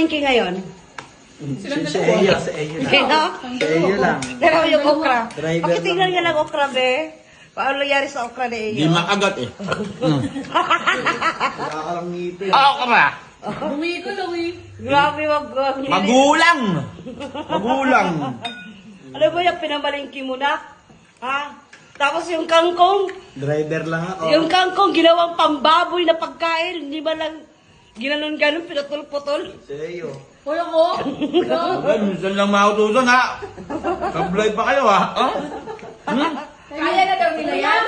Thinking ngayon. Si Eyo lang. Si Eyo lang. Dalawa yung okra. Driver Pakitingnan lang. nga ng okra, be. Paano nangyari sa okra na Di iyo? makagat eh. Wala ka lang ngipin. Okra! Grabe, wag. Magulang! Magulang! Alam mo yung pinamalingki mo na? Ha? Tapos yung kangkong, Driver lang ako. yung kangkong ginawang pambaboy na pagkain, hindi ba lang ginanon-ganon, pinutol-putol? Si Eyo. Ay, minsan lang mautusan ha. Sablay pa kayo ha. Oh? Hmm? Kaya na daw nila yan.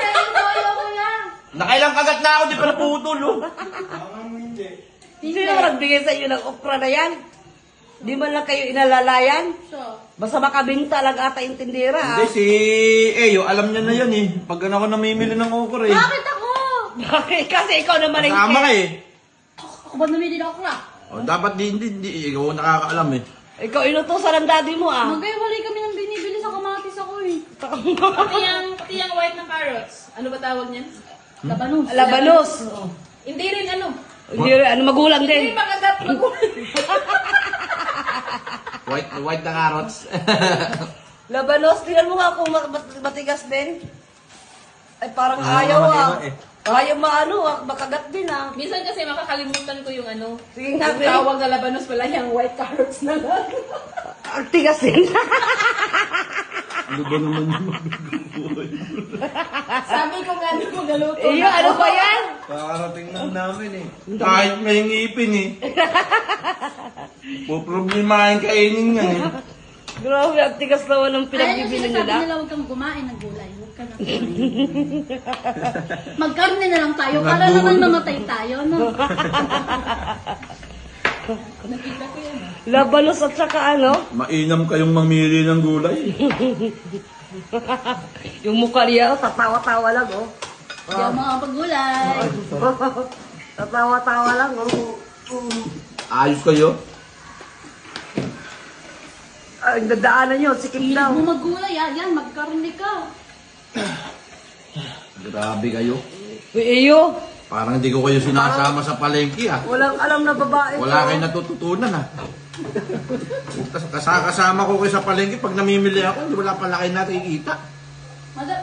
Nakailang kagat na ako, di pa naputol oh. Sino nagbigay sa iyo ng okra na yan? Di man lang kayo inalalayan? Basta makabinta lang ata yung tindera. Hindi, si Eyo, alam niya na yan eh. Pag ako namimili ng okra eh. Bakit ako? Bakit? Kasi ikaw naman ang Kasama ka eh. Ako ba namili ng okra? Oh, dapat hindi, ikaw ang nakakaalam eh. Ikaw inutusan ng daddy mo ah. Magkaiwalay kami ng binibili sa kamatis ako eh. Pati yung white ng carrots. Ano ba tawag niyan? Labanos. Labanos. Hindi rin ano. Hindi rin, ano, magulang Hindi din. makagat White na carrots. Labanos, tingnan mo nga kung matigas din. Ay parang ayaw ah. matigas eh. Ayaw maano ah, makagat din ah. Minsan kasi makakalimutan ko yung ano. Sige nga, Yung be. tawag na labanos pala yung white carrots na lang. Ang tigas din. Ano ba naman yung Sabi ko nga ano magaluto. Iyo, ano ba yan? Kakarating lang namin eh. Kahit may ngipin eh. Puproblemahin kainin yan eh. Grabe, ang tigas naman ng Kaya pinagbibili yung sinasabi nila. nila huwag kang kumain ng gulay. Huwag ka na kumain. Magkarne na lang tayo para naman mamatay tayo, no? Labanos at saka ano, Mainam kayong mamili ng gulay. yung mukha niya, oh, tatawa-tawa lang oh. Hindi ako makapag-gulay. Tatawa-tawa lang oh. Ayos kayo. Ay, dadaanan nyo, sikip Hilig daw. mo mag-gulay, yan, magkarne ka. Grabe kayo. Iyo, Parang hindi ko kayo sinasama sa palengke ah. walang alam na babae. Wala kayong natututunan ah. Kasama ko kayo sa palengke pag namimili ako, hindi wala pala kayo nakikita.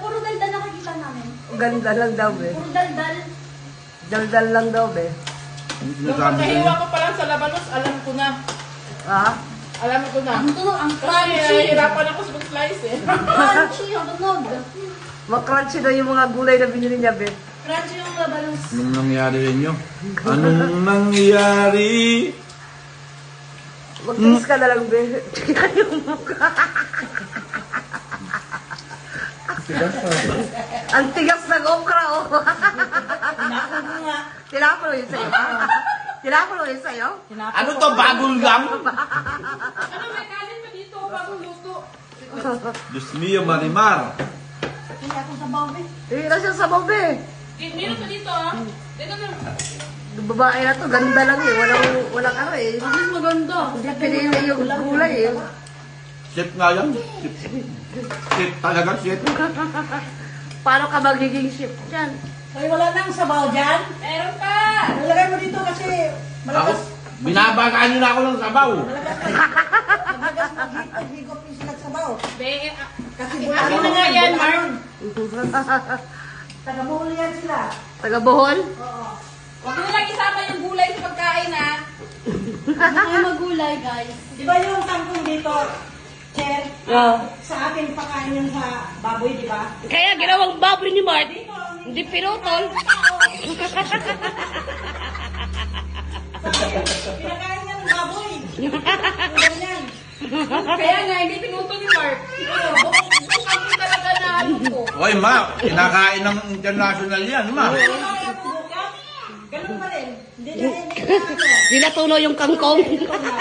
Puro daldal nakikita namin. Ganda lang daw be. Puro daldal. Daldal lang daw be. Ano Nung sinasabi ko pagkahiwa ko pa lang sa labanos, alam ko na. Ha? Alam ko na. Ang tunog, ang Kasi crunchy. nahihirapan ako sa mag-slice eh. Crunchy ang tunog. Makrunchy daw yung mga gulay na binili niya be. Crunchy yung labanos. Anong nangyari sa inyo? Anong nangyari? Magtiis ka na lang be. Tingnan yung mukha. Ang tigas ng okra oh. Tinapon mo yun sa'yo. Tinapon mo yun sa'yo. Ano to, bagol lang? Ano, may kanin pa dito bagong luto. Diyos mio, Marimar. Hindi ako sa bawi. Hira siya sa be. Meron pa dito ah. Dito na. Yung babae na to, ganda lang eh. Walang ano eh. Mas maganda. Hindi pinili yung gulay eh. Chef nga yan. Chef talaga, chef. Paano ka magiging chef dyan? Ay, wala nang sabaw dyan. Meron pa. Nalagay mo dito kasi Ako, malakas. binabagaan nyo na ako ng sabaw. Malakas maghigop yung silang sabaw. Be, Kasi ano buhay na nga yan, Mark? Taga-muhuli yan sila. Taga Bohol? Huwag mo lang isama yung gulay sa pagkain ah. Ano kayo mag-gulay, guys? Di ba yung kangkong dito, Chair? Sa akin pakain yung sa baboy, di ba? Kaya ginawang baboy ni Mart. Hindi pinutol. Pinakain niya ng baboy. Ganyan. Kaya nga, hindi pinutol ni Mark. Bukang ko talaga na ano ko. Oy, ma, kinakain ng international yan, ma. Ganun pa rin. Hindi na rin. Dinatuno yung kangkong. Ito na.